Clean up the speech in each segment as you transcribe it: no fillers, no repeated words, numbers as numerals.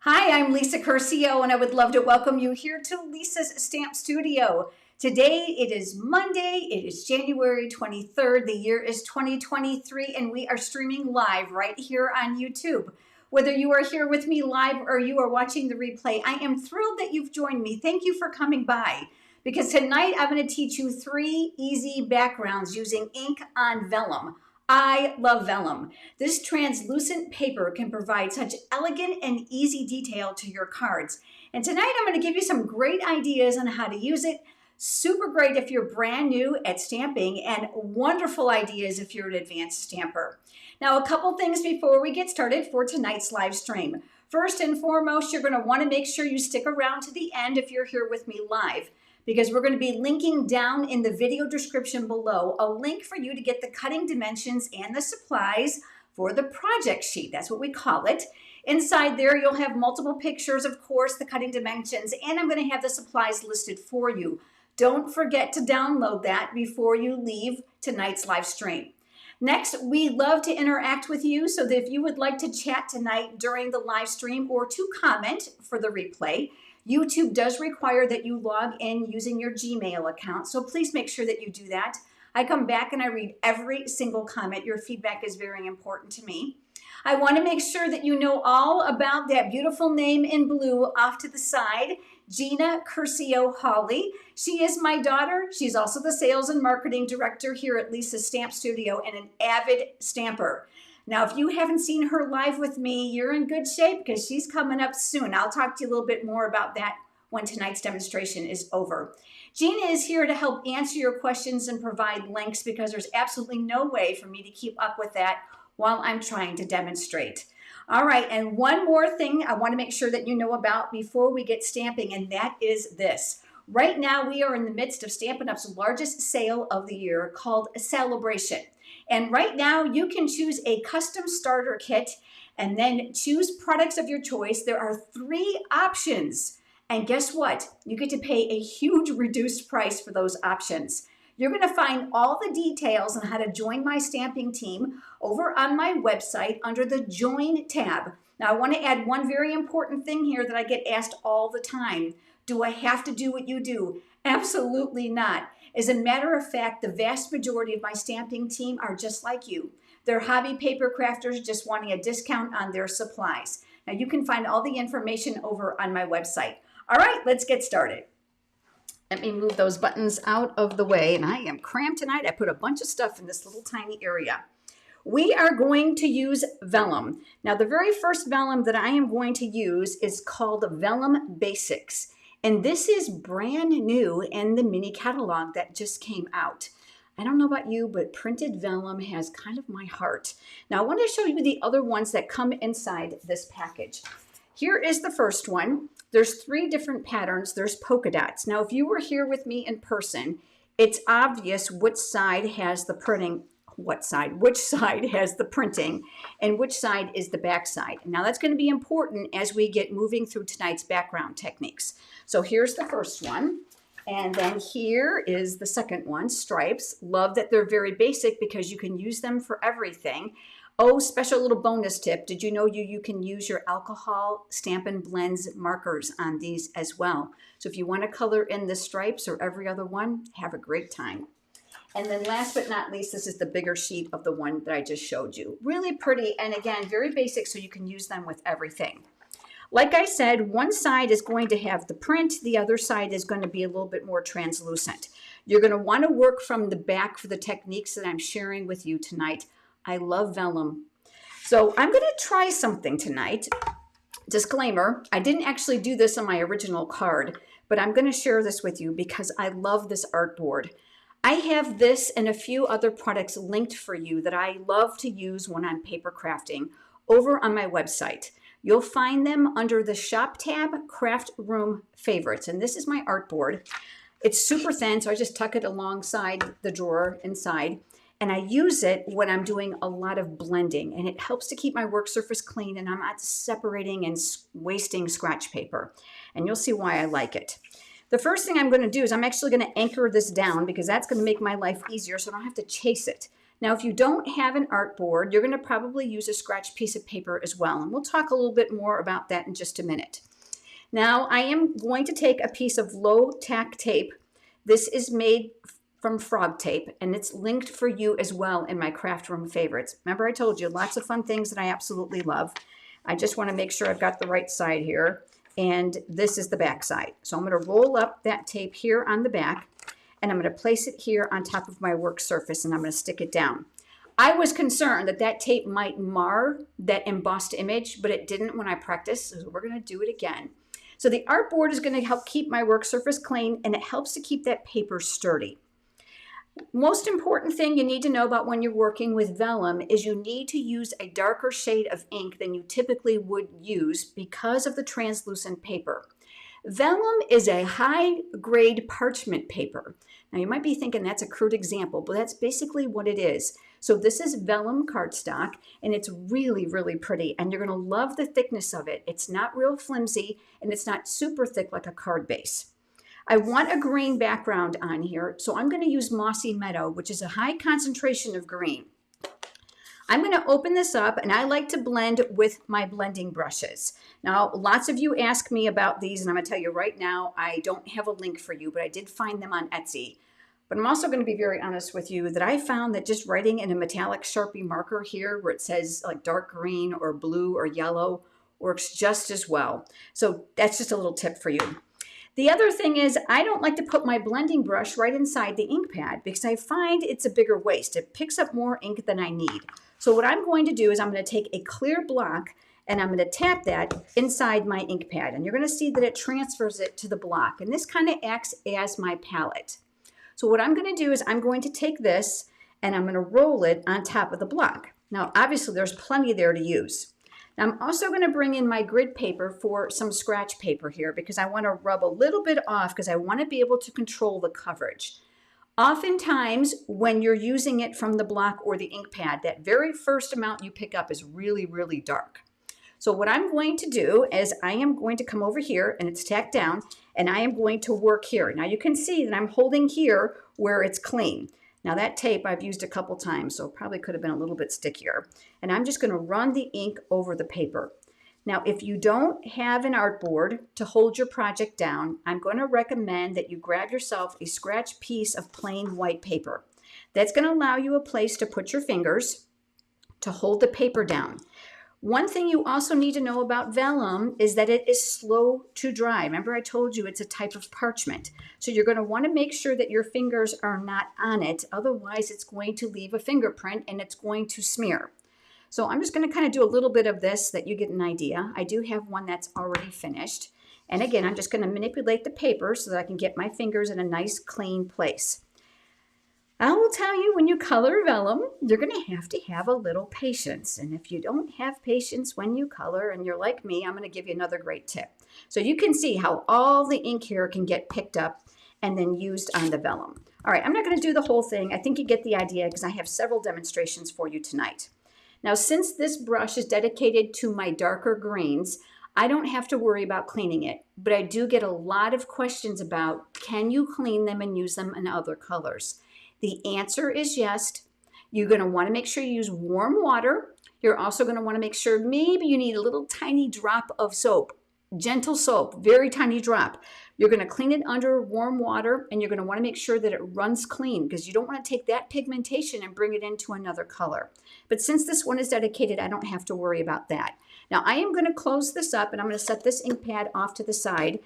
Hi, I'm Lisa Curcio, and I would love to welcome you here to Lisa's Stamp Studio. Today it is Monday, it is January 23rd, the year is 2023, and we are streaming live right here on YouTube. Whether you are here with me live or you are watching the replay, I am thrilled that you've joined me. Thank you for coming by, because tonight I'm going to teach you 3 easy backgrounds using ink on vellum. I love vellum. This translucent paper can provide such elegant and easy detail to your cards. And tonight I'm going to give you some great ideas on how to use it. Super great if you're brand new at stamping, and wonderful ideas if you're an advanced stamper. Now, a couple things before we get started for tonight's live stream. First and foremost, you're going to want to make sure you stick around to the end if you're here with me live, because we're going to be linking down in the video description below a link for you to get the cutting dimensions and the supplies for the project sheet. That's what we call it. Inside there, you'll have multiple pictures, of course, the cutting dimensions, and I'm going to have the supplies listed for you. Don't forget to download that before you leave tonight's live stream. Next, we love to interact with you, so that if you would like to chat tonight during the live stream or to comment for the replay, YouTube does require that you log in using your Gmail account, so please make sure that you do that. I come back and I read every single comment. Your feedback is very important to me. I want to make sure that you know all about that beautiful name in blue off to the side, Gina Curcio Hawley. She is my daughter. She's also the sales and marketing director here at Lisa's Stamp Studio and an avid stamper. Now, if you haven't seen her live with me, you're in good shape because she's coming up soon. I'll talk to you a little bit more about that when tonight's demonstration is over. Gina is here to help answer your questions and provide links, because there's absolutely no way for me to keep up with that while I'm trying to demonstrate. All right, and one more thing I want to make sure that you know about before we get stamping, and that is this. Right now, we are in the midst of Stampin' Up's largest sale of the year called Celebration. And right now, you can choose a custom starter kit and then choose products of your choice. There are 3 options. And guess what? You get to pay a huge reduced price for those options. You're going to find all the details on how to join my stamping team over on my website under the Join tab. Now, I want to add one very important thing here that I get asked all the time. Do I have to do what you do? Absolutely not. As a matter of fact, the vast majority of my stamping team are just like you. They're hobby paper crafters just wanting a discount on their supplies. Now, you can find all the information over on my website. All right, let's get started. Let me move those buttons out of the way, and I am cramped tonight. I put a bunch of stuff in this little tiny area. We are going to use vellum. Now, the very first vellum that I am going to use is called Vellum Basics. And this is brand new in the mini catalog that just came out. I don't know about you, but printed vellum has kind of my heart. Now, I want to show you the other ones that come inside this package. Here is the first one. There's 3 different patterns. There's polka dots. Now, if you were here with me in person, it's obvious which side has the printing, which side has the printing, and which side is the back side. Now, that's going to be important as we get moving through tonight's background techniques. So here's the first one, and then here is the second one, stripes. Love that they're very basic because you can use them for everything. Oh, special little bonus tip. Did you know you can use your alcohol Stampin' Blends markers on these as well? So if you want to color in the stripes or every other one, have a great time. And then last but not least, this is the bigger sheet of the one that I just showed you. Really pretty, and again, very basic, so you can use them with everything. Like I said, one side is going to have the print, the other side is going to be a little bit more translucent. You're going to want to work from the back for the techniques that I'm sharing with you tonight. I love vellum. So I'm going to try something tonight. Disclaimer, I didn't actually do this on my original card, but I'm going to share this with you because I love this artboard. I have this and a few other products linked for you that I love to use when I'm paper crafting over on my website. You'll find them under the Shop tab, Craft Room Favorites, and this is my artboard. It's super thin, so I just tuck it alongside the drawer inside, and I use it when I'm doing a lot of blending, and it helps to keep my work surface clean, and I'm not separating and wasting scratch paper, and you'll see why I like it. The first thing I'm going to do is I'm actually going to anchor this down because that's going to make my life easier so I don't have to chase it. Now, if you don't have an artboard, you're going to probably use a scratch piece of paper as well. And we'll talk a little bit more about that in just a minute. Now, I am going to take a piece of low tack tape. This is made from frog tape, and it's linked for you as well in my craft room favorites. Remember, I told you lots of fun things that I absolutely love. I just want to make sure I've got the right side here, and this is the back side. So I'm going to roll up that tape here on the back, and I'm going to place it here on top of my work surface, and I'm going to stick it down. I was concerned that that tape might mar that embossed image, but it didn't when I practiced, so we're going to do it again. So the artboard is going to help keep my work surface clean, and it helps to keep that paper sturdy. Most important thing you need to know about when you're working with vellum is you need to use a darker shade of ink than you typically would use because of the translucent paper. Vellum is a high-grade parchment paper. Now you might be thinking that's a crude example, but that's basically what it is. So this is vellum cardstock, and it's really, really pretty, and you're going to love the thickness of it. It's not real flimsy, and it's not super thick like a card base. I want a green background on here, so I'm going to use Mossy Meadow, which is a high concentration of green. I'm going to open this up, and I like to blend with my blending brushes. Now, lots of you ask me about these, and I'm going to tell you right now, I don't have a link for you, but I did find them on Etsy. But I'm also going to be very honest with you that I found that just writing in a metallic Sharpie marker here where it says like dark green or blue or yellow works just as well. So that's just a little tip for you. The other thing is I don't like to put my blending brush right inside the ink pad because I find it's a bigger waste. It picks up more ink than I need. So what I'm going to do is I'm going to take a clear block and I'm going to tap that inside my ink pad. And you're going to see that it transfers it to the block. And this kind of acts as my palette. So what I'm going to do is I'm going to take this and I'm going to roll it on top of the block. Now, obviously, there's plenty there to use. Now, I'm also going to bring in my grid paper for some scratch paper here because I want to rub a little bit off because I want to be able to control the coverage. Oftentimes, when you're using it from the block or the ink pad, that very first amount you pick up is really, really dark. So what I'm going to do is I am going to come over here, and it's tacked down, and I am going to work here. Now, you can see that I'm holding here where it's clean. Now that tape I've used a couple times, so it probably could have been a little bit stickier. And I'm just going to run the ink over the paper. Now, if you don't have an artboard to hold your project down, I'm going to recommend that you grab yourself a scratch piece of plain white paper. That's going to allow you a place to put your fingers to hold the paper down. One thing you also need to know about vellum is that it is slow to dry. Remember I told you it's a type of parchment. So you're going to want to make sure that your fingers are not on it. Otherwise, it's going to leave a fingerprint and it's going to smear. So I'm just going to kind of do a little bit of this so that you get an idea. I do have one that's already finished. And again, I'm just going to manipulate the paper so that I can get my fingers in a nice clean place. I will tell you, when you color vellum, you're going to have a little patience. And if you don't have patience when you color and you're like me, I'm going to give you another great tip. So you can see how all the ink here can get picked up and then used on the vellum. All right, I'm not going to do the whole thing. I think you get the idea because I have several demonstrations for you tonight. Now, since this brush is dedicated to my darker greens, I don't have to worry about cleaning it, but I do get a lot of questions about, can you clean them and use them in other colors? The answer is yes. You're going to want to make sure you use warm water. You're also going to want to make sure maybe you need a little tiny drop of soap, gentle soap, very tiny drop. You're going to clean it under warm water, and you're going to want to make sure that it runs clean because you don't want to take that pigmentation and bring it into another color. But since this one is dedicated, I don't have to worry about that. Now, I am going to close this up, and I'm going to set this ink pad off to the side.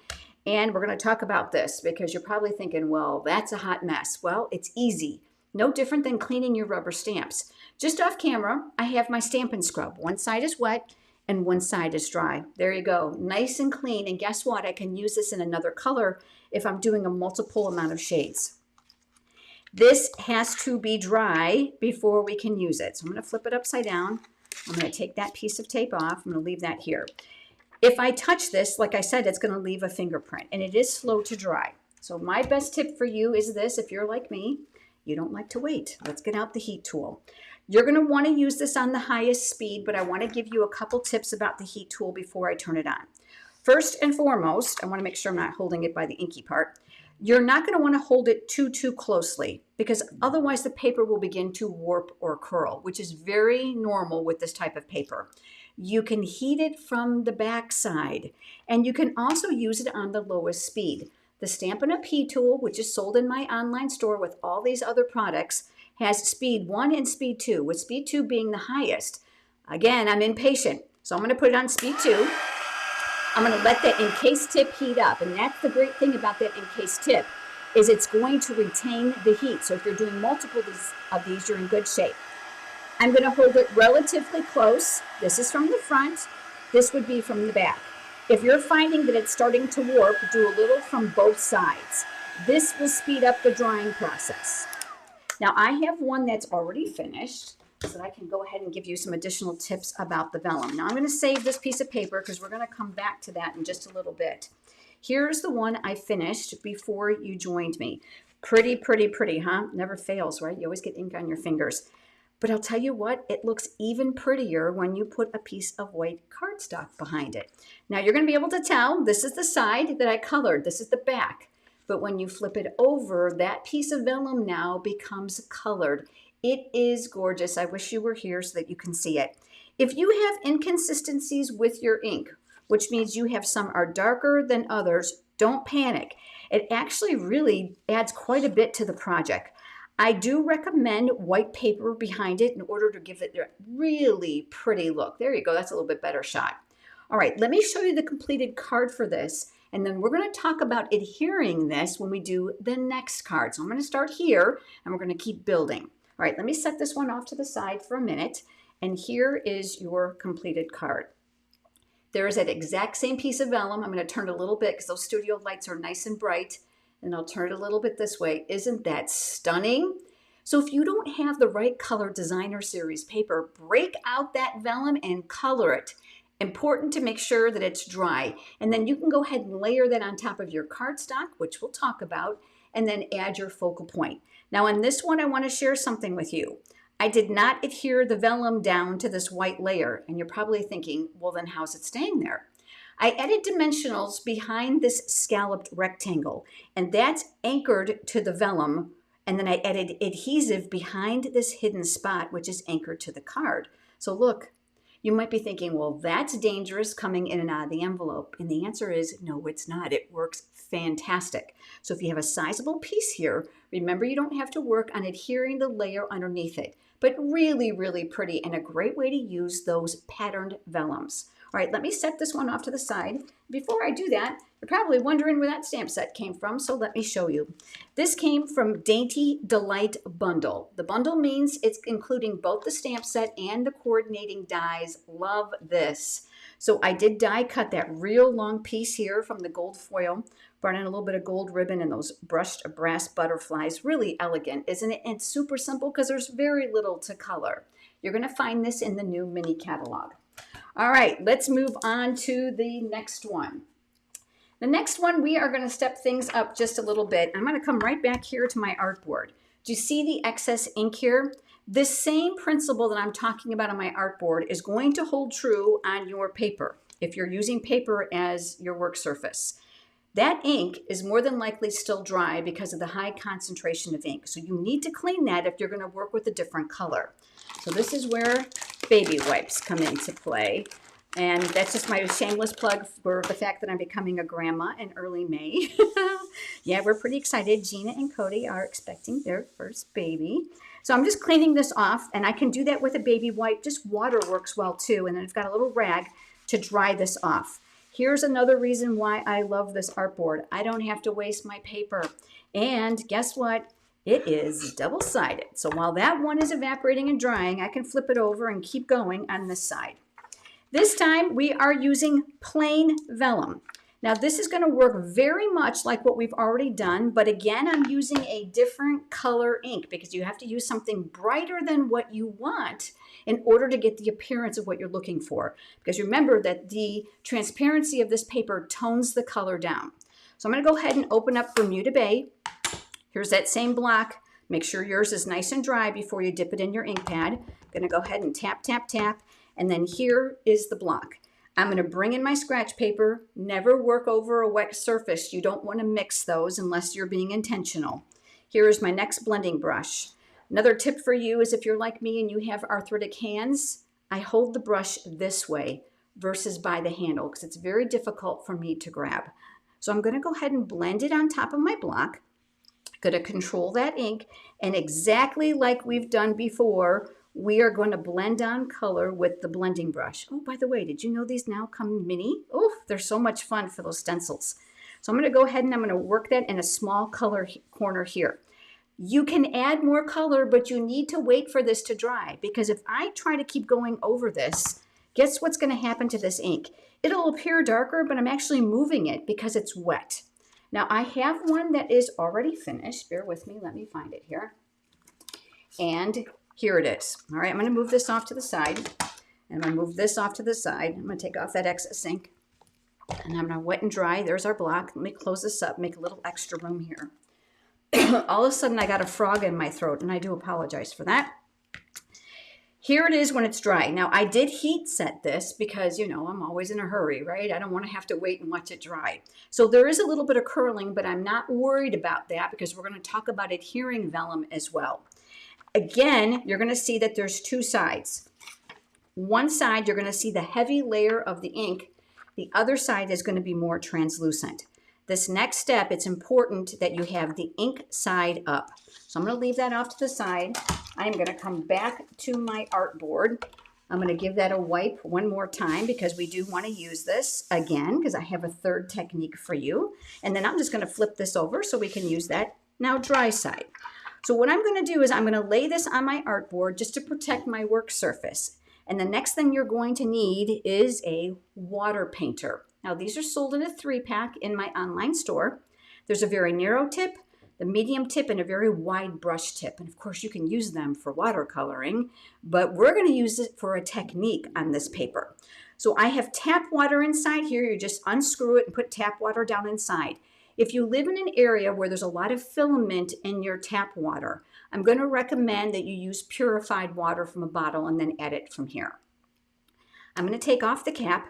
And we're going to talk about this because you're probably thinking, well, that's a hot mess. Well, it's easy. No different than cleaning your rubber stamps. Just off camera, I have my Stampin' Scrub. One side is wet and one side is dry. There you go. Nice and clean. And guess what? I can use this in another color if I'm doing a multiple amount of shades. This has to be dry before we can use it. So I'm going to flip it upside down. I'm going to take that piece of tape off. I'm going to leave that here. If I touch this, like I said, it's going to leave a fingerprint, and it is slow to dry. So my best tip for you is this: if you're like me, you don't like to wait. Let's get out the heat tool. You're going to want to use this on the highest speed, but I want to give you a couple tips about the heat tool before I turn it on. First and foremost, I want to make sure I'm not holding it by the inky part. You're not going to want to hold it too closely because otherwise the paper will begin to warp or curl, which is very normal with this type of paper. You can heat it from the back side, and you can also use it on the lowest speed. The Stampin' Up! Heat tool, which is sold in my online store with all these other products, has speed 1 and speed 2, with speed 2 being the highest. Again, I'm impatient, so I'm going to put it on speed 2. I'm going to let that encased tip heat up, and that's the great thing about that encased tip is it's going to retain the heat. So if you're doing multiple of these, you're in good shape. I'm going to hold it relatively close. This is from the front. This would be from the back. If you're finding that it's starting to warp, do a little from both sides. This will speed up the drying process. Now I have one that's already finished, so that I can go ahead and give you some additional tips about the vellum. Now I'm going to save this piece of paper because we're going to come back to that in just a little bit. Here's the one I finished before you joined me. Pretty, huh? Never fails, right? You always get ink on your fingers. But I'll tell you what, it looks even prettier when you put a piece of white cardstock behind it. Now you're going to be able to tell this is the side that I colored. This is the back. But when you flip it over, that piece of vellum now becomes colored. It is gorgeous. I wish you were here so that you can see it. If you have inconsistencies with your ink, which means you have some are darker than others, don't panic. It actually really adds quite a bit to the project. I do recommend white paper behind it in order to give it a really pretty look. There you go. That's a little bit better shot. All right, let me show you the completed card for this, and then we're going to talk about adhering this when we do the next card. So I'm going to start here, and we're going to keep building. All right, let me set this one off to the side for a minute, and here is your completed card. There is that exact same piece of vellum. I'm going to turn it a little bit because those studio lights are nice and bright. And I'll turn it a little bit this way. Isn't that stunning? So if you don't have the right color designer series paper, break out that vellum and color it. Important to make sure that it's dry. And then you can go ahead and layer that on top of your cardstock, which we'll talk about, and then add your focal point. Now on this one, I want to share something with you. I did not adhere the vellum down to this white layer. And you're probably thinking, well, then how's it staying there? I added dimensionals behind this scalloped rectangle, and that's anchored to the vellum. And then I added adhesive behind this hidden spot, which is anchored to the card. So look, you might be thinking, well, that's dangerous coming in and out of the envelope. And the answer is no, it's not. It works fantastic. So if you have a sizable piece here, remember you don't have to work on adhering the layer underneath it, but really pretty and a great way to use those patterned vellums. All right, let me set this one off to the side. Before I do that, you're probably wondering where that stamp set came from, so let me show you. This came from Dainty Delight Bundle. The bundle means it's including both the stamp set and the coordinating dies. Love this. So I did die cut that real long piece here from the gold foil, brought in a little bit of gold ribbon and those brushed brass butterflies. Really elegant, isn't it? And super simple because there's very little to color. You're going to find this in the new mini catalog. All right, let's move on to the next one. The next one, we are going to step things up just a little bit. I'm going to come right back here to my artboard. Do you see the excess ink here? This same principle that I'm talking about on my artboard is going to hold true on your paper if you're using paper as your work surface. That ink is more than likely still dry because of the high concentration of ink. So you need to clean that if you're going to work with a different color. So this is where baby wipes come into play. And that's just my shameless plug for the fact that I'm becoming a grandma in early May. Yeah, we're pretty excited. Gina and Cody are expecting their first baby. So I'm just cleaning this off, and I can do that with a baby wipe. Just water works well too. And then I've got a little rag to dry this off. Here's another reason why I love this artboard. I don't have to waste my paper. And guess what? It is double-sided. So while that one is evaporating and drying, I can flip it over and keep going on this side. This time we are using plain vellum. Now this is going to work very much like what we've already done, but again, I'm using a different color ink because you have to use something brighter than what you want in order to get the appearance of what you're looking for. Because remember that the transparency of this paper tones the color down. So I'm going to go ahead and open up Bermuda Bay. Here's that same block. Make sure yours is nice and dry before you dip it in your ink pad. I'm going to go ahead and tap, tap, tap. And then here is the block. I'm going to bring in my scratch paper. Never work over a wet surface. You don't want to mix those unless you're being intentional. Here is my next blending brush. Another tip for you is if you're like me and you have arthritic hands, I hold the brush this way versus by the handle because it's very difficult for me to grab. So I'm going to go ahead and blend it on top of my block. Going to control that ink, and exactly like we've done before, we are going to blend on color with the blending brush. Oh, by the way, did you know these now come mini? Oh, they're so much fun for those stencils. So I'm going to go ahead and I'm going to work that in a small color corner here. You can add more color, but you need to wait for this to dry, because if I try to keep going over this, guess what's going to happen to this ink? It'll appear darker, but I'm actually moving it because it's wet. Now I have one that is already finished. Bear with me, let me find it here. And here it is. All right, I'm going to move this off to the side. And I'm going to move this off to the side. I'm going to take off that excess ink. And I'm going to wet and dry. There's our block. Let me close this up, make a little extra room here. All of a sudden I got a frog in my throat, and I do apologize for that. Here it is when it's dry. Now I did heat set this because, you know, I'm always in a hurry, right? I don't want to have to wait and watch it dry. So there is a little bit of curling, but I'm not worried about that because we're going to talk about adhering vellum as well. Again, you're going to see that there's two sides. One side, you're going to see the heavy layer of the ink. The other side is going to be more translucent. This next step, it's important that you have the ink side up. So I'm going to leave that off to the side. I'm going to come back to my artboard. I'm going to give that a wipe one more time because we do want to use this again because I have a third technique for you. And then I'm just going to flip this over so we can use that now dry side. So what I'm going to do is I'm going to lay this on my artboard just to protect my work surface. And the next thing you're going to need is a water painter. Now these are sold in a 3-pack in my online store. There's a very narrow tip, the medium tip, and a very wide brush tip. And of course you can use them for watercoloring, but we're going to use it for a technique on this paper. So I have tap water inside here. You just unscrew it and put tap water down inside. If you live in an area where there's a lot of filament in your tap water, I'm going to recommend that you use purified water from a bottle and then add it from here. I'm going to take off the cap,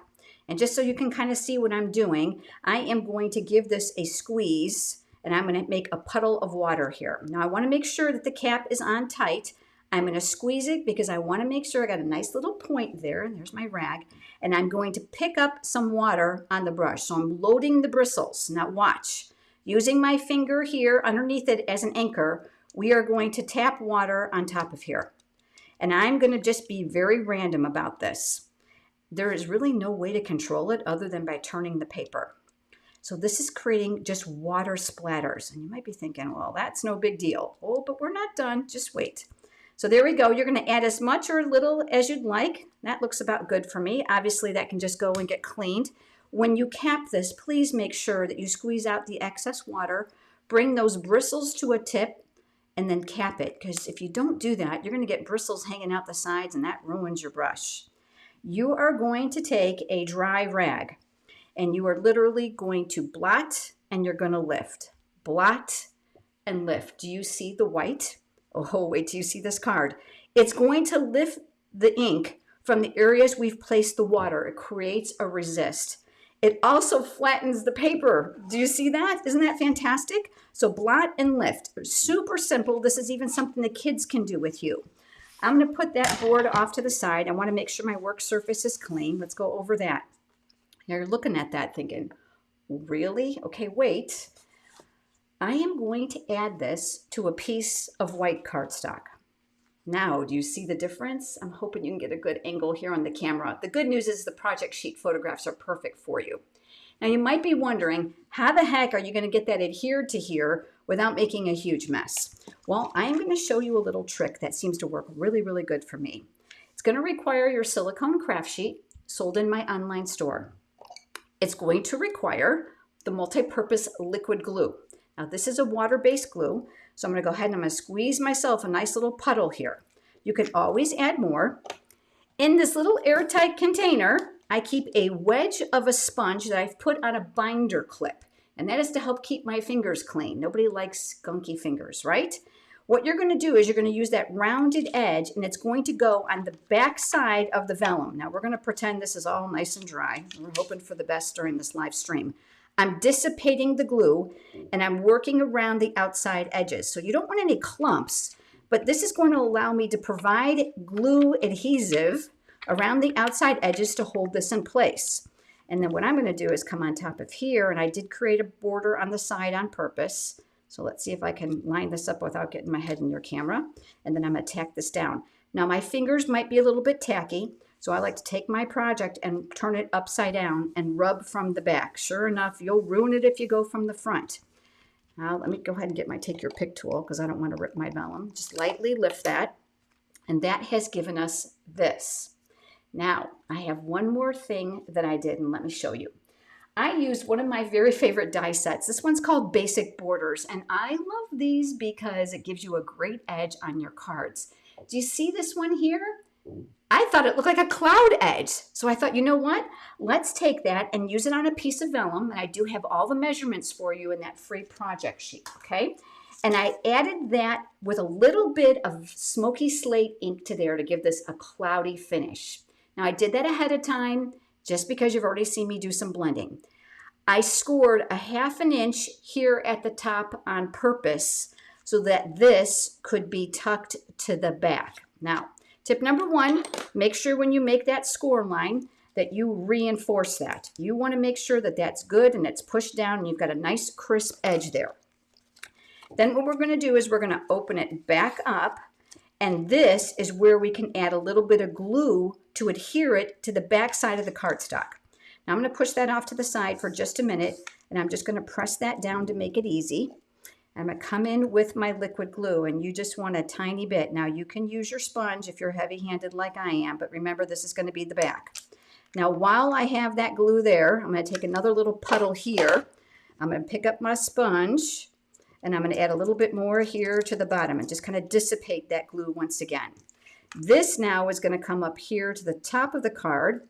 and just so you can kind of see what I'm doing, I am going to give this a squeeze, and I'm going to make a puddle of water here. Now I want to make sure that the cap is on tight. I'm going to squeeze it because I want to make sure I got a nice little point there, and there's my rag, and I'm going to pick up some water on the brush. So I'm loading the bristles. Now watch. Using my finger here underneath it as an anchor, we are going to tap water on top of here. And I'm going to just be very random about this. There is really no way to control it other than by turning the paper. So this is creating just water splatters. And you might be thinking, well, that's no big deal. Oh, but we're not done. Just wait. So there we go. You're going to add as much or little as you'd like. That looks about good for me. Obviously, that can just go and get cleaned. When you cap this, please make sure that you squeeze out the excess water, bring those bristles to a tip, and then cap it. Because if you don't do that, you're going to get bristles hanging out the sides, and that ruins your brush. You are going to take a dry rag, and you are literally going to blot, and you're going to lift. Blot and lift. Do you see the white? Oh, wait till you see this card. It's going to lift the ink from the areas we've placed the water. It creates a resist. It also flattens the paper. Do you see that? Isn't that fantastic? So blot and lift. Super simple. This is even something the kids can do with you. I'm going to put that board off to the side. I want to make sure my work surface is clean. Let's go over that. You're looking at that thinking, really? Okay, wait. I am going to add this to a piece of white cardstock. Now, do you see the difference? I'm hoping you can get a good angle here on the camera. The good news is the project sheet photographs are perfect for you. Now, you might be wondering, how the heck are you going to get that adhered to here without making a huge mess? Well, I'm going to show you a little trick that seems to work really, really good for me. It's going to require your silicone craft sheet sold in my online store. It's going to require the multi-purpose liquid glue. Now, this is a water-based glue, so I'm going to go ahead and I'm going to squeeze myself a nice little puddle here. You can always add more. In this little airtight container, I keep a wedge of a sponge that I've put on a binder clip, and that is to help keep my fingers clean. Nobody likes skunky fingers, right? What you're going to do is you're going to use that rounded edge, and it's going to go on the back side of the vellum. Now we're going to pretend this is all nice and dry. We're hoping for the best during this live stream. I'm dissipating the glue, and I'm working around the outside edges. So you don't want any clumps, but this is going to allow me to provide glue adhesive around the outside edges to hold this in place. And then what I'm going to do is come on top of here, and I did create a border on the side on purpose. So let's see if I can line this up without getting my head in your camera. And then I'm going to tack this down. Now my fingers might be a little bit tacky, so I like to take my project and turn it upside down and rub from the back. Sure enough, you'll ruin it if you go from the front. Now let me go ahead and take your pick tool because I don't want to rip my vellum. Just lightly lift that, and that has given us this. Now I have one more thing that I did, and let me show you. I used one of my very favorite die sets. This one's called Basic Borders, and I love these because it gives you a great edge on your cards. Do you see this one here? I thought it looked like a cloud edge. So I thought, you know what? Let's take that and use it on a piece of vellum. And I do have all the measurements for you in that free project sheet, okay? And I added that with a little bit of smoky slate ink to there to give this a cloudy finish. Now I did that ahead of time just because you've already seen me do some blending. I scored a 1/2 inch here at the top on purpose so that this could be tucked to the back. Now, tip number 1, make sure when you make that score line that you reinforce that. You want to make sure that that's good and it's pushed down and you've got a nice crisp edge there. Then what we're going to do is we're going to open it back up, and this is where we can add a little bit of glue to adhere it to the back side of the cardstock. Now I'm going to push that off to the side for just a minute, and I'm just going to press that down to make it easy. I'm going to come in with my liquid glue, and you just want a tiny bit. Now you can use your sponge if you're heavy-handed like I am, but remember this is going to be the back. Now while I have that glue there, I'm going to take another little puddle here. I'm going to pick up my sponge, and I'm going to add a little bit more here to the bottom and just kind of dissipate that glue once again. This now is going to come up here to the top of the card.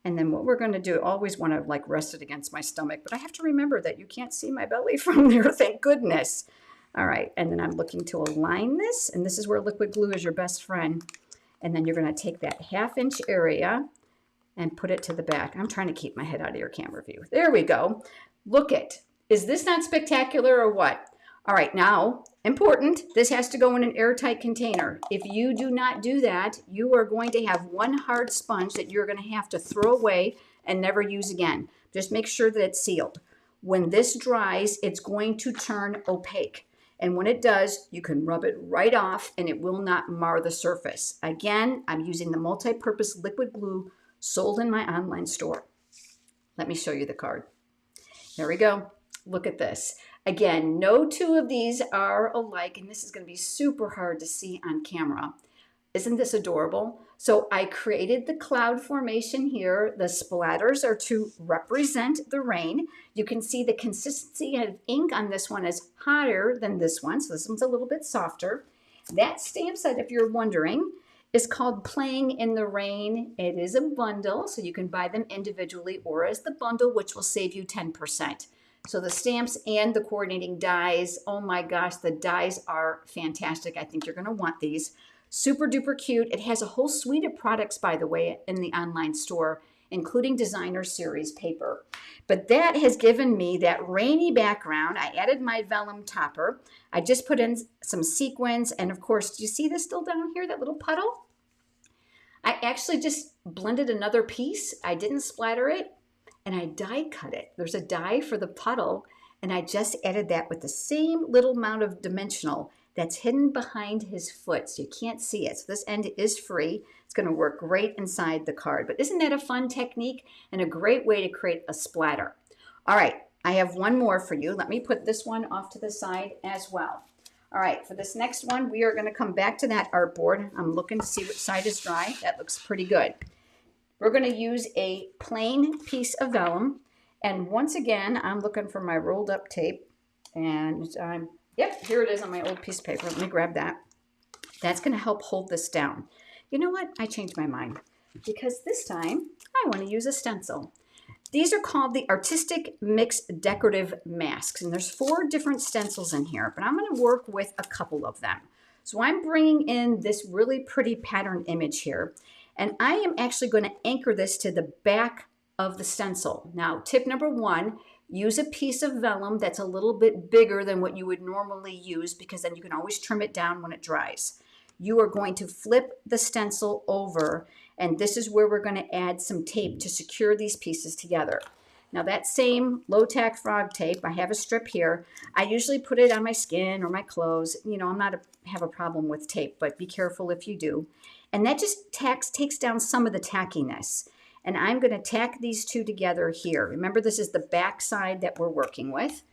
And then what we're going to do, always want to like rest it against my stomach, but I have to remember that you can't see my belly from there, thank goodness. All right, and then I'm looking to align this, and this is where liquid glue is your best friend. And then you're going to take that 1/2 inch area and put it to the back. I'm trying to keep my head out of your camera view. There we go. Look it. Is this not spectacular or what? All right, now, important, this has to go in an airtight container. If you do not do that, you are going to have one hard sponge that you're going to have to throw away and never use again. Just make sure that it's sealed. When this dries, it's going to turn opaque. And when it does, you can rub it right off and it will not mar the surface. Again, I'm using the multi-purpose liquid glue sold in my online store. Let me show you the card. There we go. Look at this. Again, no two of these are alike, and this is going to be super hard to see on camera. Isn't this adorable? So I created the cloud formation here. The splatters are to represent the rain. You can see the consistency of ink on this one is higher than this one, so this one's a little bit softer. That stamp set, if you're wondering, is called Playing in the Rain. It is a bundle, so you can buy them individually or as the bundle, which will save you 10%. So the stamps and the coordinating dies, oh my gosh, the dies are fantastic. I think you're going to want these. Super duper cute. It has a whole suite of products, by the way, in the online store, including designer series paper. But that has given me that rainy background. I added my vellum topper. I just put in some sequins. And of course, do you see this still down here, that little puddle? I actually just blended another piece. I didn't splatter it. And I die cut it. There's a die for the puddle, and I just added that with the same little amount of dimensional that's hidden behind his foot, so you can't see it. So this end is free. It's going to work great inside the card. But isn't that a fun technique and a great way to create a splatter? All right, I have one more for you. Let me put this one off to the side as well. All right, for this next one, we are going to come back to that artboard. I'm looking to see which side is dry. That looks pretty good. We're going to use a plain piece of vellum. And once again, I'm looking for my rolled up tape. And yep, here it is on my old piece of paper. Let me grab that. That's going to help hold this down. You know what? I changed my mind because this time I want to use a stencil. These are called the Artistic Mixed Decorative Masks, and there's 4 different stencils in here, but I'm going to work with a couple of them. So I'm bringing in this really pretty pattern image here, and I am actually going to anchor this to the back of the stencil. Now, tip number 1, use a piece of vellum that's a little bit bigger than what you would normally use, because then you can always trim it down when it dries. You are going to flip the stencil over, and this is where we're going to add some tape to secure these pieces together. Now that same low-tack frog tape, I have a strip here. I usually put it on my skin or my clothes. You know, have a problem with tape, but be careful if you do. And that just takes down some of the tackiness. And I'm going to tack these 2 together here. Remember, this is the back side that we're working with.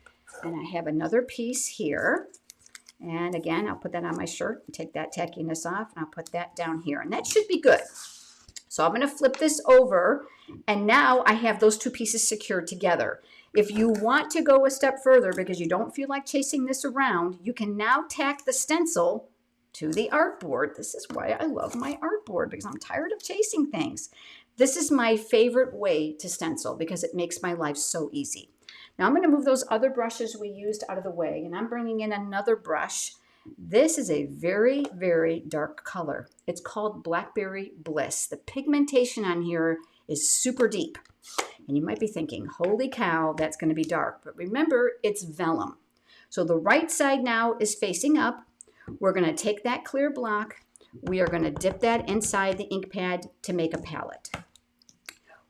And I have another piece here. And again, I'll put that on my shirt and take that tackiness off, and I'll put that down here. And that should be good. So I'm going to flip this over, and now I have those 2 pieces secured together. If you want to go a step further because you don't feel like chasing this around, you can now tack the stencil to the artboard. This is why I love my artboard, because I'm tired of chasing things. This is my favorite way to stencil because it makes my life so easy. Now I'm going to move those other brushes we used out of the way, and I'm bringing in another brush. This is a very, very dark color. It's called Blackberry Bliss. The pigmentation on here is super deep. And you might be thinking, holy cow, that's going to be dark. But remember, it's vellum. So the right side now is facing up. We're going to take that clear block. We are going to dip that inside the ink pad to make a palette.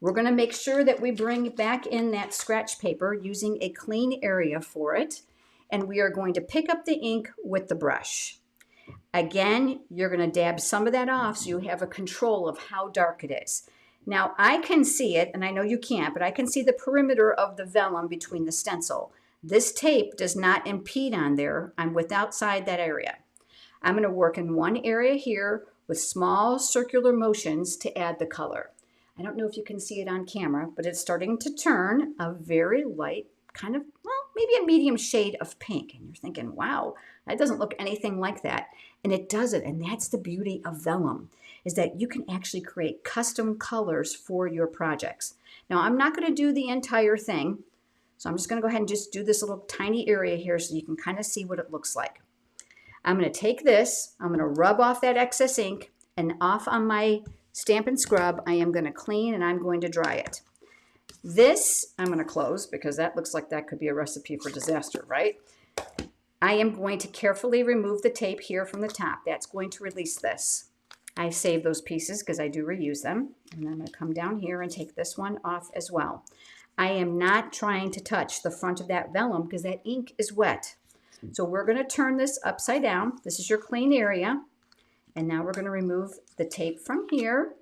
We're going to make sure that we bring back in that scratch paper using a clean area for it. And we are going to pick up the ink with the brush. Again, you're going to dab some of that off so you have a control of how dark it is. Now I can see it, and I know you can't, but I can see the perimeter of the vellum between the stencil. This tape does not impede on there. I'm with outside that area. I'm going to work in one area here with small circular motions to add the color. I don't know if you can see it on camera, but it's starting to turn a very light kind of, well, maybe a medium shade of pink. And you're thinking, wow, that doesn't look anything like that. And it doesn't. And that's the beauty of vellum, is that you can actually create custom colors for your projects. Now, I'm not going to do the entire thing. So I'm just going to go ahead and just do this little tiny area here so you can kind of see what it looks like. I'm going to take this, I'm going to rub off that excess ink, and off on my Stampin' Scrub, I am going to clean and I'm going to dry it. This, I'm going to close because that looks like that could be a recipe for disaster, right? I am going to carefully remove the tape here from the top. That's going to release this. I save those pieces because I do reuse them. And I'm going to come down here and take this one off as well. I am not trying to touch the front of that vellum because that ink is wet. So we're going to turn this upside down. This is your clean area. And now we're going to remove the tape from here.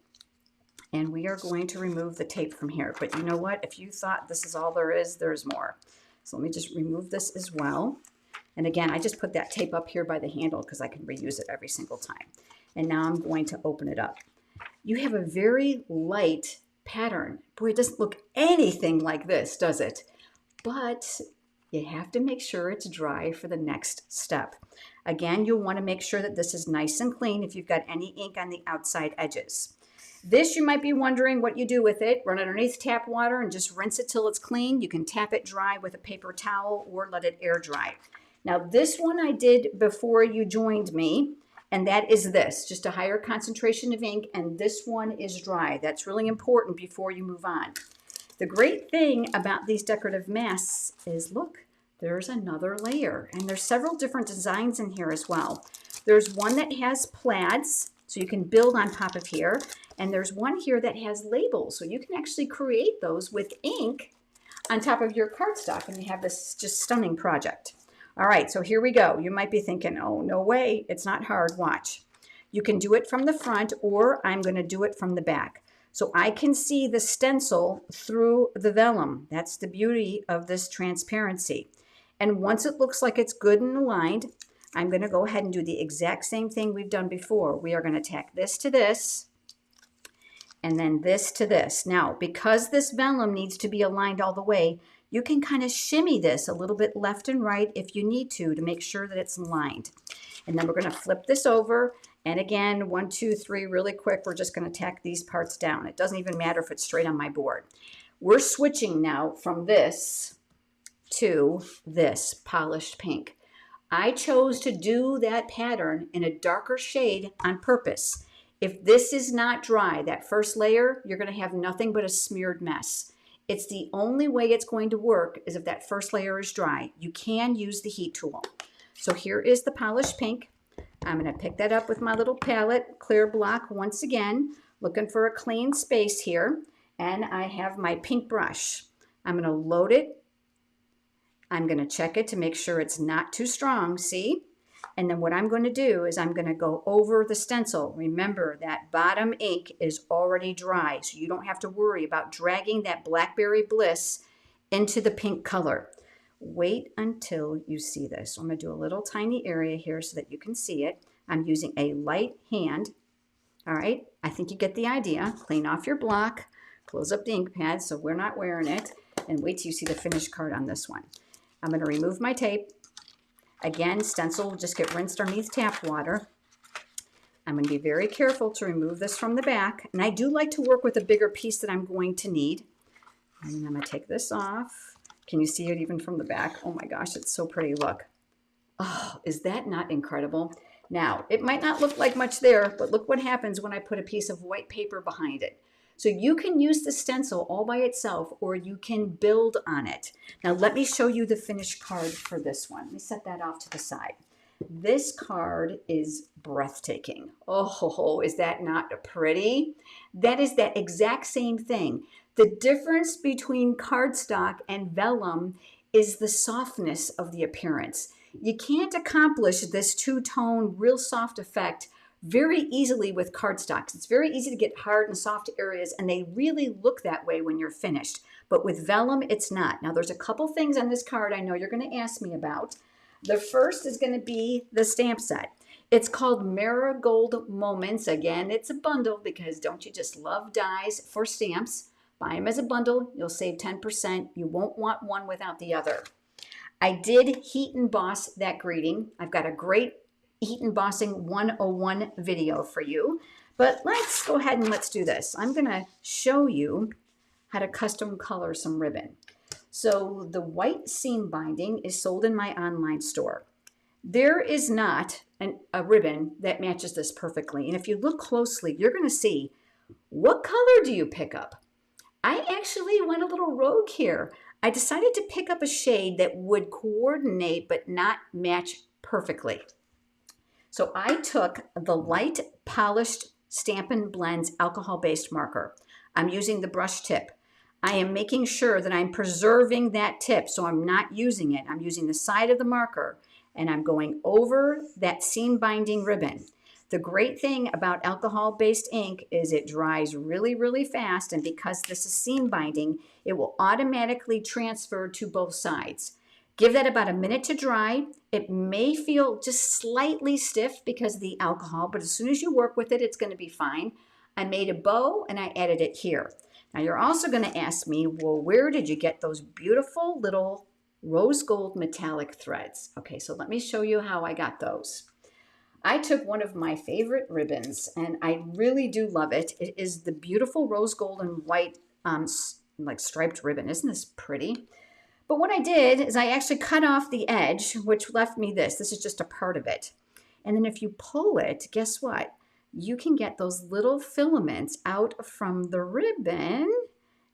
And we are going to remove the tape from here. But you know what? If you thought this is all there is, there's more. So let me just remove this as well. And again, I just put that tape up here by the handle because I can reuse it every single time. And now I'm going to open it up. You have a very light pattern. Boy, it doesn't look anything like this, does it? But you have to make sure it's dry for the next step. Again, you'll want to make sure that this is nice and clean if you've got any ink on the outside edges. This, you might be wondering what you do with it. Run it underneath tap water and just rinse it till it's clean. You can tap it dry with a paper towel or let it air dry. Now, this one I did before you joined me, and that is this, just a higher concentration of ink, and this one is dry. That's really important before you move on. The great thing about these decorative masks is, look, there's another layer, and there's several different designs in here as well. There's one that has plaids, so you can build on top of here, and there's one here that has labels, so you can actually create those with ink on top of your cardstock, and you have this just stunning project. All right, so here we go. You might be thinking, oh, no way, it's not hard. Watch. You can do it from the front, or I'm going to do it from the back. So I can see the stencil through the vellum. That's the beauty of this transparency. And once it looks like it's good and aligned, I'm going to go ahead and do the exact same thing we've done before. We are going to tack this to this, and then this to this. Now, because this vellum needs to be aligned all the way, you can kind of shimmy this a little bit left and right if you need to make sure that it's aligned. And then we're going to flip this over. And again, 1, 2, 3, really quick, we're just going to tack these parts down. It doesn't even matter if it's straight on my board. We're switching now from this to this polished pink. I chose to do that pattern in a darker shade on purpose. If this is not dry, that first layer, you're going to have nothing but a smeared mess. It's the only way it's going to work is if that first layer is dry. You can use the heat tool. So here is the polished pink. I'm going to pick that up with my little palette, clear block once again, looking for a clean space here. And I have my pink brush. I'm going to load it. I'm going to check it to make sure it's not too strong, see? And then what I'm going to do is I'm going to go over the stencil. Remember that bottom ink is already dry, so you don't have to worry about dragging that Blackberry Bliss into the pink color. Wait until you see this. So I'm going to do a little tiny area here so that you can see it. I'm using a light hand. All right, I think you get the idea. Clean off your block, close up the ink pad so we're not wearing it, and wait till you see the finished card on this one. I'm going to remove my tape. Again, stencil will just get rinsed underneath tap water. I'm going to be very careful to remove this from the back. And I do like to work with a bigger piece that I'm going to need. And I'm going to take this off. Can you see it even from the back? Oh my gosh, it's so pretty. Look. Oh, is that not incredible? Now, it might not look like much there, but look what happens when I put a piece of white paper behind it. So you can use the stencil all by itself, or you can build on it. Now let me show you the finished card for this one. Let me set that off to the side. This card is breathtaking. Oh, is that not pretty? That is that exact same thing. The difference between cardstock and vellum is the softness of the appearance. You can't accomplish this two-tone, real soft effect very easily with cardstocks. It's very easy to get hard and soft areas, and they really look that way when you're finished. But with vellum, it's not. Now, there's a couple things on this card I know you're going to ask me about. The first is going to be the stamp set. It's called Marigold Moments. Again, it's a bundle because don't you just love dies for stamps? Buy them as a bundle. You'll save 10%. You won't want one without the other. I did heat emboss that greeting. I've got a great Heat Embossing 101 video for you. But let's go ahead and let's do this. I'm going to show you how to custom color some ribbon. So the white seam binding is sold in my online store. There is not a ribbon that matches this perfectly. And if you look closely, you're going to see, what color do you pick up? I actually went a little rogue here. I decided to pick up a shade that would coordinate but not match perfectly. So I took the light polished Stampin' Blends alcohol-based marker. I'm using the brush tip. I am making sure that I'm preserving that tip, so I'm not using it. I'm using the side of the marker, and I'm going over that seam binding ribbon. The great thing about alcohol-based ink is it dries really, really fast, and because this is seam binding, it will automatically transfer to both sides. Give that about a minute to dry. It may feel just slightly stiff because of the alcohol, but as soon as you work with it, it's going to be fine. I made a bow and I added it here. Now you're also going to ask me, well, where did you get those beautiful little rose gold metallic threads? Okay, so let me show you how I got those. I took one of my favorite ribbons and I really do love it. It is the beautiful rose gold and white like striped ribbon. Isn't this pretty? But what I did is I actually cut off the edge, which left me this. This is just a part of it. And then if you pull it, guess what? You can get those little filaments out from the ribbon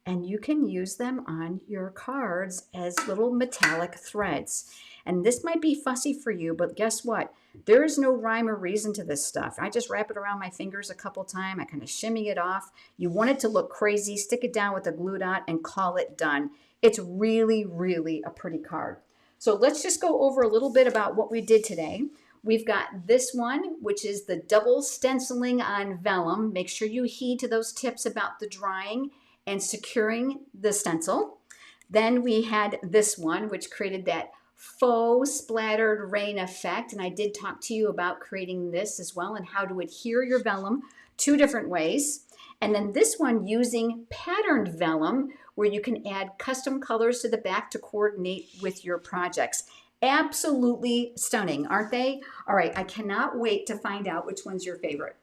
and you can use them on your cards as little metallic threads. And this might be fussy for you, but guess what? There is no rhyme or reason to this stuff. I just wrap it around my fingers a couple times. I kind of shimmy it off. You want it to look crazy, stick it down with a glue dot and call it done. It's really, really a pretty card. So let's just go over a little bit about what we did today. We've got this one, which is the double stenciling on vellum. Make sure you heed to those tips about the drying and securing the stencil. Then we had this one, which created that faux splattered rain effect. And I did talk to you about creating this as well and how to adhere your vellum 2 different ways. And then this one using patterned vellum, where you can add custom colors to the back to coordinate with your projects. Absolutely stunning, aren't they? All right, I cannot wait to find out which one's your favorite.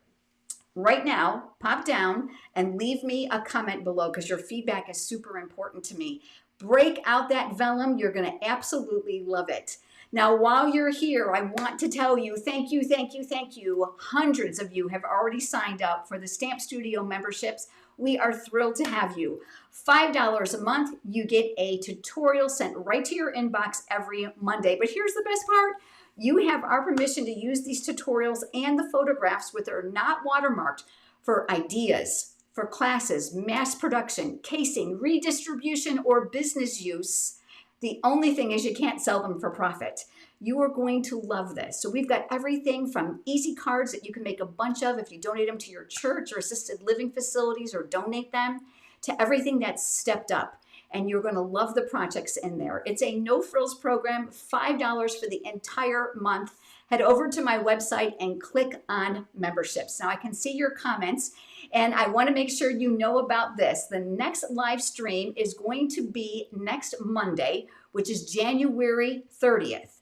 right now, pop down and leave me a comment below because your feedback is super important to me. Break out that vellum. You're going to absolutely love it. Now, while you're here, I want to tell you, thank you, thank you, thank you. Hundreds of you have already signed up for the Stamp Studio memberships. We are thrilled to have you. $5 a month, you get a tutorial sent right to your inbox every Monday. But here's the best part. You have our permission to use these tutorials and the photographs, which are not watermarked, for ideas, for classes, mass production, casing, redistribution, or business use. The only thing is you can't sell them for profit. You are going to love this. So we've got everything from easy cards that you can make a bunch of if you donate them to your church or assisted living facilities or donate them, to everything that's stepped up. And you're going to love the projects in there. It's a no-frills program, $5 for the entire month. Head over to my website and click on memberships. Now I can see your comments, and I want to make sure you know about this. The next live stream is going to be next Monday, which is January 30th.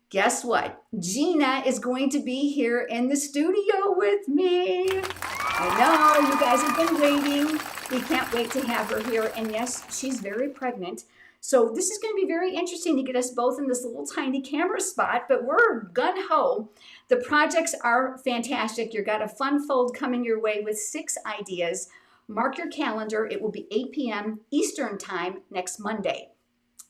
Guess what? Gina is going to be here in the studio with me. I know, you guys have been waiting. We can't wait to have her here. And yes, she's very pregnant. So this is going to be very interesting to get us both in this little tiny camera spot, but we're gung-ho. The projects are fantastic. You've got a fun fold coming your way with 6 ideas. Mark your calendar. It will be 8 p.m. Eastern time next Monday.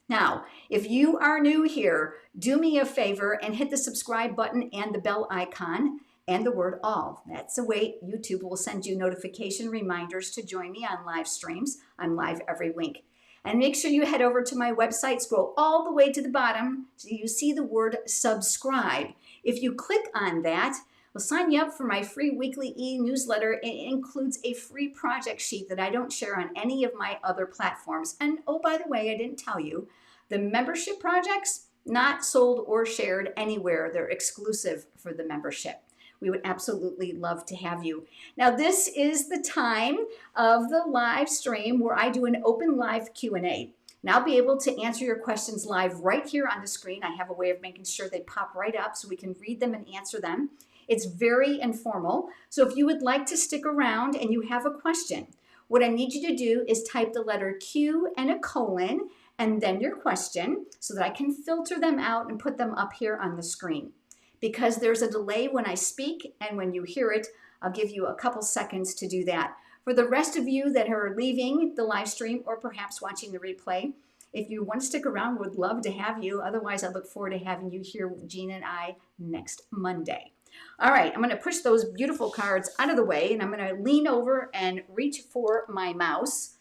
Now, if you are new here, do me a favor and hit the subscribe button and the bell icon and the word all. That's the way YouTube will send you notification reminders to join me on live streams. I'm live every week. And make sure you head over to my website, scroll all the way to the bottom so you see the word subscribe. If you click on that, we'll sign you up for my free weekly e-newsletter. It includes a free project sheet that I don't share on any of my other platforms. And oh, by the way, I didn't tell you, the membership projects, not sold or shared anywhere. They're exclusive for the membership. We would absolutely love to have you. Now, this is the time of the live stream where I do an open live Q&A. And I'll be able to answer your questions live right here on the screen. I have a way of making sure they pop right up so we can read them and answer them. It's very informal. So if you would like to stick around and you have a question, what I need you to do is type the letter Q and a colon and then your question so that I can filter them out and put them up here on the screen. Because there's a delay when I speak and when you hear it, I'll give you a couple seconds to do that. For the rest of you that are leaving the live stream or perhaps watching the replay, if you want to stick around, would love to have you. Otherwise, I look forward to having you here with Gina and I next Monday. All right, I'm going to push those beautiful cards out of the way, and I'm going to lean over and reach for my mouse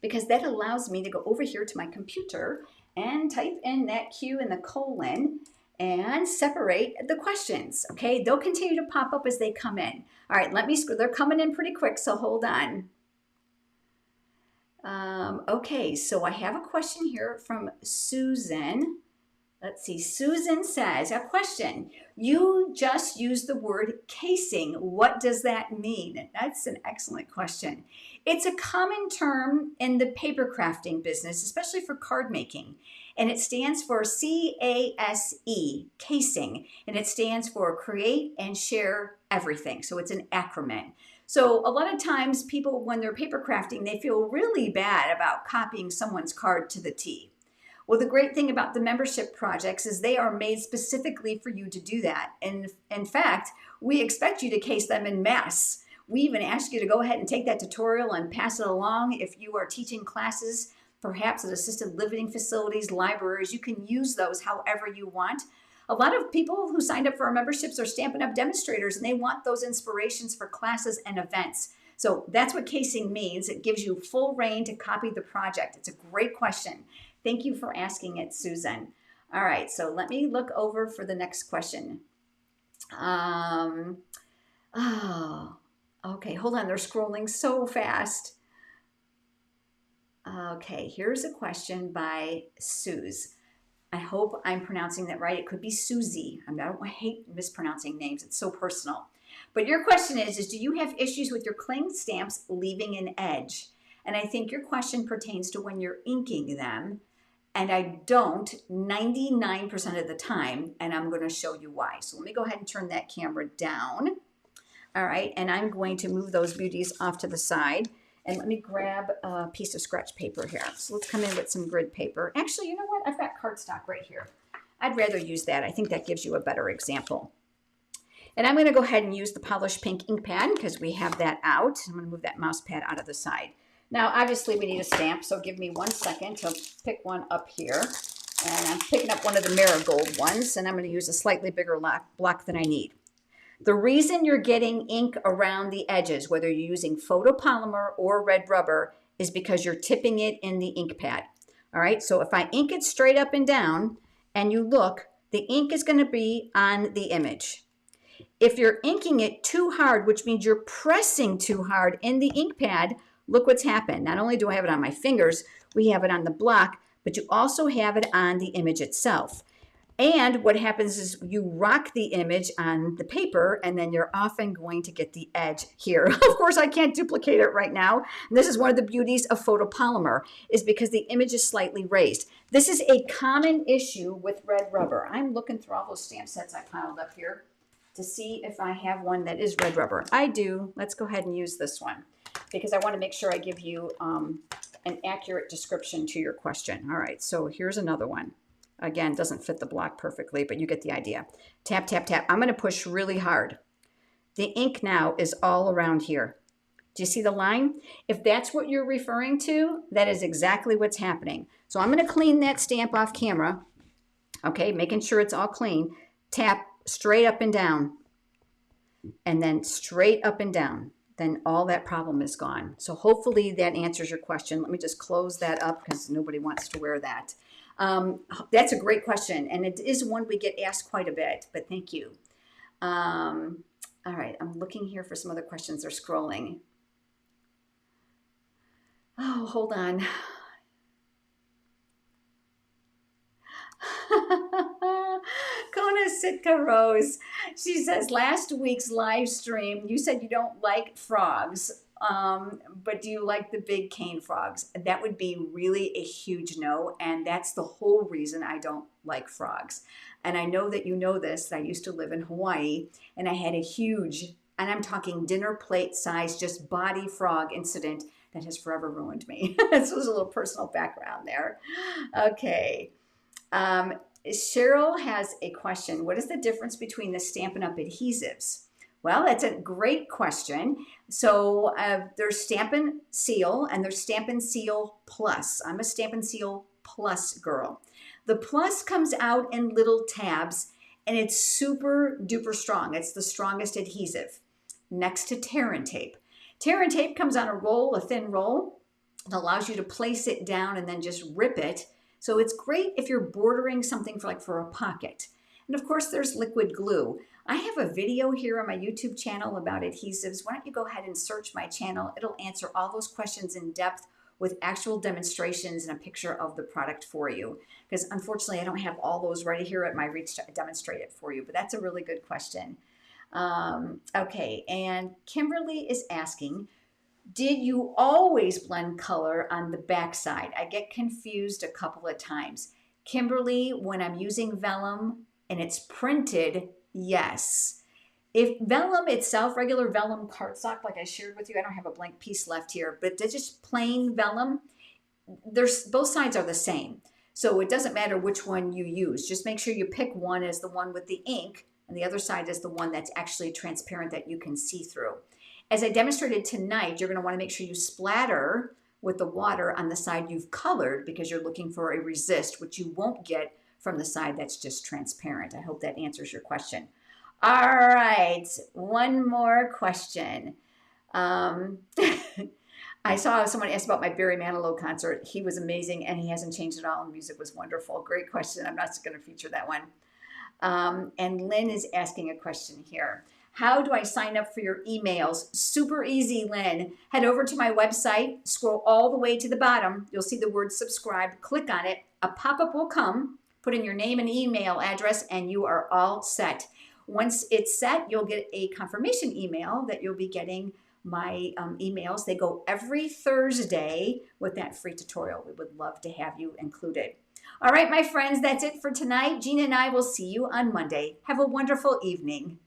because that allows me to go over here to my computer and type in that Q and the colon and separate the questions, okay? They'll continue to pop up as they come in. All right, they're coming in pretty quick, so hold on. Okay, so I have a question here from Susan. Let's see, Susan says, a question. You just used the word casing. What does that mean? That's an excellent question. It's a common term in the paper crafting business, especially for card making. And it stands for C-A-S-E, casing. And it stands for create and share everything. So it's an acronym. So a lot of times people, when they're paper crafting, they feel really bad about copying someone's card to the T. Well, the great thing about the membership projects is they are made specifically for you to do that. And in fact, we expect you to case them in mass. We even ask you to go ahead and take that tutorial and pass it along. If you are teaching classes, perhaps at assisted living facilities, libraries, you can use those however you want. A lot of people who signed up for our memberships are Stampin' Up! Demonstrators, and they want those inspirations for classes and events. So that's what casing means. It gives you full reign to copy the project. It's a great question. Thank you for asking it, Susan. All right, so let me look over for the next question. Okay, hold on. They're scrolling so fast. Okay, here's a question by Suze. I hope I'm pronouncing that right. It could be Susie. I hate mispronouncing names. It's so personal. But your question is do you have issues with your cling stamps leaving an edge? And I think your question pertains to when you're inking them. And I don't 99% of the time, and I'm going to show you why. So let me go ahead and turn that camera down. All right, and I'm going to move those beauties off to the side. And let me grab a piece of scratch paper here. So let's come in with some grid paper. Actually, you know what? I've got cardstock right here. I'd rather use that. I think that gives you a better example. And I'm going to go ahead and use the polished pink ink pad because we have that out. I'm going to move that mouse pad out of the side. Now, obviously, we need a stamp, so give me 1 second to pick one up here. And I'm picking up one of the marigold ones, and I'm going to use a slightly bigger block than I need. The reason you're getting ink around the edges, whether you're using photopolymer or red rubber, is because you're tipping it in the ink pad. All right, so if I ink it straight up and down, and you look, the ink is going to be on the image. If you're inking it too hard, which means you're pressing too hard in the ink pad, look what's happened. Not only do I have it on my fingers, we have it on the block, but you also have it on the image itself. And what happens is you rock the image on the paper, and then you're often going to get the edge here. Of course, I can't duplicate it right now. And this is one of the beauties of photopolymer, is because the image is slightly raised. This is a common issue with red rubber. I'm looking through all those stamp sets I piled up here to see if I have one that is red rubber. I do. Let's go ahead and use this one because I want to make sure I give you an accurate description to your question. All right, so here's another one. Again, doesn't fit the block perfectly, but you get the idea. Tap, tap, tap. I'm going to push really hard. The ink now is all around here. Do you see the line? If that's what you're referring to, that is exactly what's happening. So I'm going to clean that stamp off camera, okay, making sure it's all clean. Tap straight up and down, and then straight up and down. Then all that problem is gone. So hopefully that answers your question. Let me just close that up because nobody wants to wear that. That's a great question, and it is one we get asked quite a bit, but thank you. All right, I'm looking here for some other questions. They're scrolling. Oh, hold on. Kona Sitka Rose, she says, last week's live stream, you said you don't like frogs, but do you like the big cane frogs? That would be really a huge no, and that's the whole reason I don't like frogs. And I know that you know this, I used to live in Hawaii, and I had a huge, and I'm talking dinner plate size, just body frog incident that has forever ruined me. This was a little personal background there. Okay. Cheryl has a question. What is the difference between the Stampin' Up! Adhesives? Well, that's a great question. So there's Stampin' Seal and there's Stampin' Seal Plus. I'm a Stampin' Seal Plus girl. The Plus comes out in little tabs and it's super duper strong. It's the strongest adhesive next to tear and tape. Tear and tape comes on a roll, a thin roll. It allows you to place it down and then just rip it. So it's great if you're bordering something for a pocket. And of course, there's liquid glue. I have a video here on my YouTube channel about adhesives. Why don't you go ahead and search my channel? It'll answer all those questions in depth with actual demonstrations and a picture of the product for you. Because unfortunately, I don't have all those right here at my reach to demonstrate it for you, but that's a really good question. Okay, and Kimberly is asking, did you always blend color on the back side? I get confused a couple of times. Kimberly, when I'm using Vellum and it's printed, yes. If Vellum itself, regular Vellum cardstock, like I shared with you, I don't have a blank piece left here, but they're just plain Vellum, both sides are the same. So it doesn't matter which one you use. Just make sure you pick one as the one with the ink, and the other side is the one that's actually transparent that you can see through. As I demonstrated tonight, you're going to want to make sure you splatter with the water on the side you've colored because you're looking for a resist, which you won't get from the side that's just transparent. I hope that answers your question. All right, one more question. I saw someone ask about my Barry Manilow concert. He was amazing and he hasn't changed at all. The music was wonderful. Great question. I'm not going to feature that one. And Lynn is asking a question here. How do I sign up for your emails? Super easy, Lynn. Head over to my website, scroll all the way to the bottom. You'll see the word subscribe. Click on it. A pop-up will come. Put in your name and email address, and you are all set. Once it's set, you'll get a confirmation email that you'll be getting my emails. They go every Thursday with that free tutorial. We would love to have you included. All right, my friends, that's it for tonight. Gina and I will see you on Monday. Have a wonderful evening.